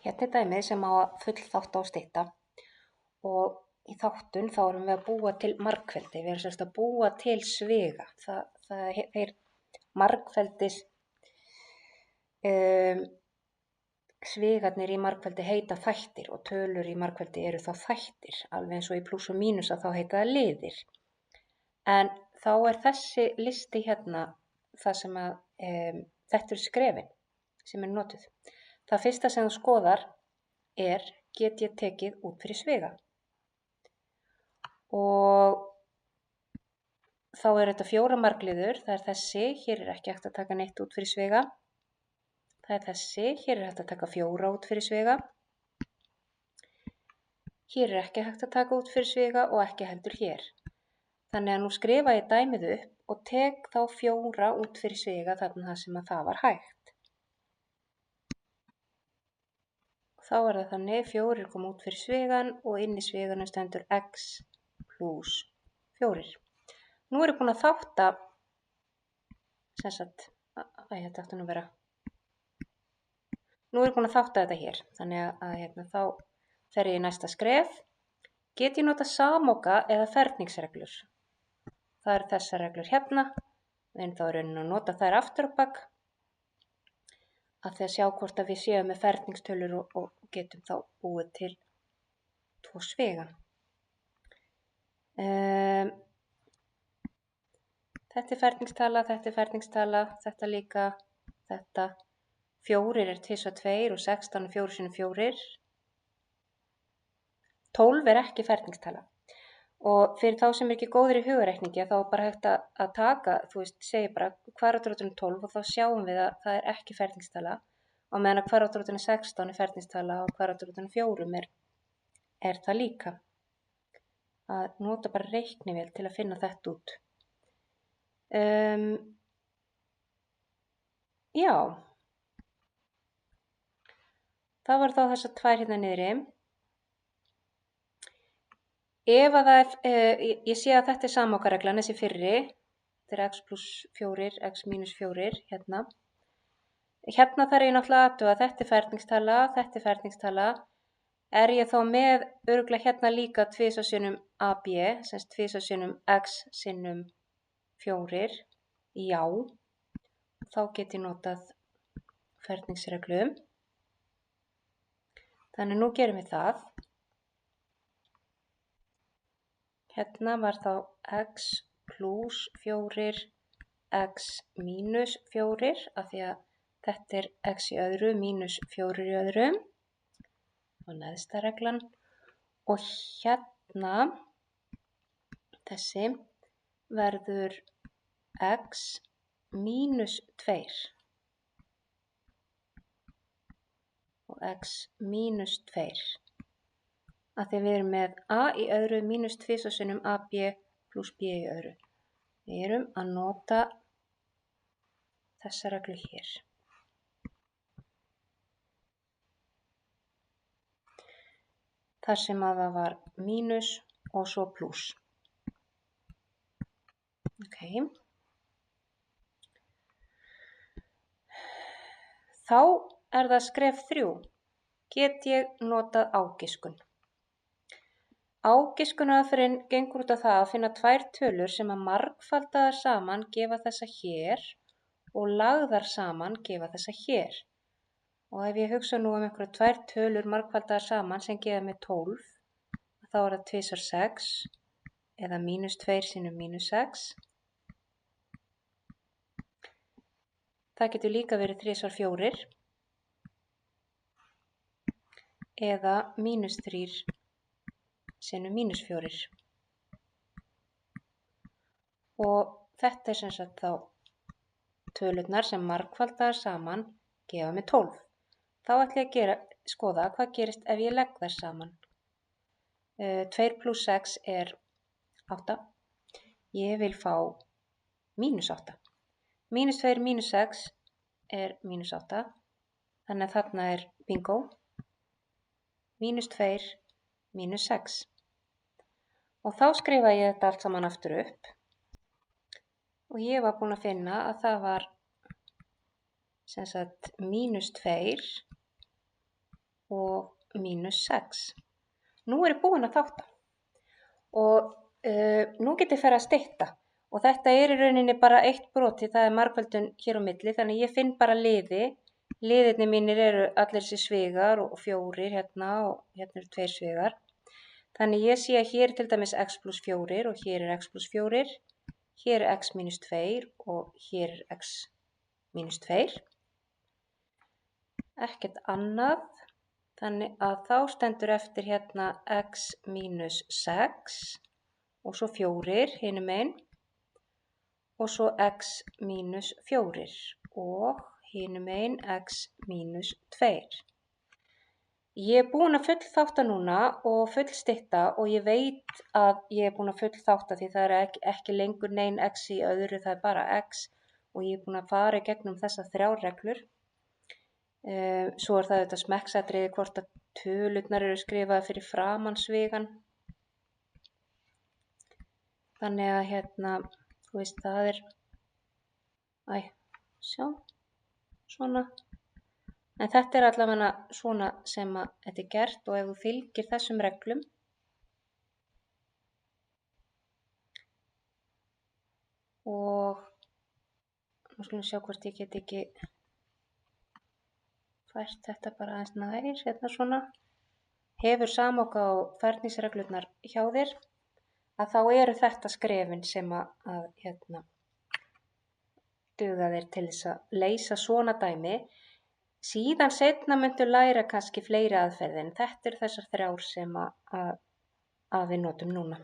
Hérna er dæmið sem á að full þátt á stytta og í þáttun þá erum við að búa til margfeldi, við erum semst að búa til sviga. Þeir margfeldis svigarnir í margfeldi heita þættir og tölur í margfeldi eru þá þættir, alveg eins og í plús og mínus að þá heita það liðir. En þá er þessi listi hérna það sem að þetta eru skrefin sem er notuð. Það fyrsta sem þú skoðar er get ég tekið út fyrir sviga. Og þá er þetta 4 margliður, það er þessi, hér er ekki hægt að taka neitt út fyrir sviga. Það er þessi, hér er hægt að taka 4 út fyrir sviga. Hér er ekki hægt að taka út fyrir sviga og ekki heldur hér. Þannig að nú skrifa ég dæmið upp og tek þá 4 út fyrir sviga þarna sem að það var hægt. Þá er það þannig 4 kom út fyrir svigan og inn í sviganum stendur x plus 4. Nú er ég búin að þátta, Nú er ég búin að þátta þetta hér, þannig að hérna, þá fer ég í næsta skref. Get ég nota samoka eða ferningsreglur? Það eru þessar reglur hérna, við erum þá í rauninni að nota þær aftur á bak, að því að sjá hvort að við séum með ferningstölur og getum þá búið til 2 sviga. Þetta er ferningstala, þetta líka, þetta. 4 er 2 og 2 og 16 er 4 sinnum 4. 12 er ekki ferningstala. Og fyrir þá sem er ekki góðir í hugareikningi þá er bara hægt að taka, segja bara kvadratrótin 12 og þá sjáum við að það er ekki ferningstala og meðan að kvadratrótin 16 er ferningstala og kvadratrótin 4 er það líka. Að nota bara reiknivél til að finna þetta út. Já. Það var þá þessar 2 hérna niðri. Ef að það er, ég sé að þetta er samokareglan, þessi fyrri, þetta er x plus 4, x minus 4, hérna. Hérna þarf ég náttúrulega að athuga að þetta er ferningstala, er ég þá með örugglega hérna líka 2 sinnum AB, semst 2 sinnum x sinnum 4, já, þá get ég notað ferningsreglu. Þannig nú gerum við það. Hérna var þá x plus 4, x minus 4, af því að þetta er x í öðru minus 4 í öðru. Og neðsta reglan. Og hérna, þessi, verður x minus 2. Og x minus 2. Af því að við erum með a í öðru minus 2 sinnum ab plus b í öðru. Við erum að nota þessa reglu hér. Þar sem að það var mínus og svo plus. Ok. Þá er það skref 3. Get ég notað ágiskun? Ágiskunaraðferðin gengur út á það að finna 2 tölur sem að margfaldaðar saman gefa þessa hér og lagðar saman gefa þessa hér. Og ef ég hugsa nú einhverjar 2 tölur margfaldaðar saman sem gefa mig 12, þá er það 2 × 6 eða minus 2 sinnum minus 6. Það getur líka verið 3 × 4 eða minus 3 sinnum minus 4. Og þetta er sem sagt þá tölurnar sem margfaldaðar saman gefa mig 12. Þá ætla ég að skoða hvað gerist ef ég legg þær saman. 2 plus 6 er 8. Ég vil fá mínus 8. Mínus 2 mínus 6 er mínus 8. Þannig að þarna er bingo. Mínus 2 mínus 6. Og þá skrifa ég þetta allt saman aftur upp. Og ég var búin að finna að það var sem sagt mínus 2 og mínus 6. Nú er ég búin að þátta og nú get ég farið að stytta og þetta er í rauninni bara eitt broti, það er margföldun hér á milli, þannig ég finn bara liði. Liðirnir mínir eru allir þessi svigar og 4 hérna og hérna eru 2 svigar. Þannig ég sé að hér er til dæmis x plus 4 og hér er x plus 4, hér er x mínus 2 og hér er x mínus 2. Ekkert annað, þannig að þá stendur eftir hérna x mínus 6 og svo 4 hinum megin og svo x mínus 4 og hinum megin x mínus 2. Ég er búin að fullþátta núna og fullstytta og ég veit að ég er búin að fullþátta því það er ekki lengur nein x í öðru, það er bara x og ég er búin að fara í gegnum þessar 3 reglur. Svo er það þetta smekksatriði hvort að tölurnar eru skrifaðar fyrir framan svigan. Þannig að hérna, þú veist, það er, svona. En þetta er allavega svona sem að þetta er gert og ef þú fylgir þessum reglum og nú skulum sjá hvort ég get ekki fært þetta bara aðeins nær, hérna svona, hefur samóka á ferningsreglurnar hjá þér, að þá eru þetta skrefin sem að hérna duga þér til þess að leysa svona dæmi. Síðan seinna myndu læra kannski fleiri aðferðir en þetta eru þessar 3 sem að við notum núna.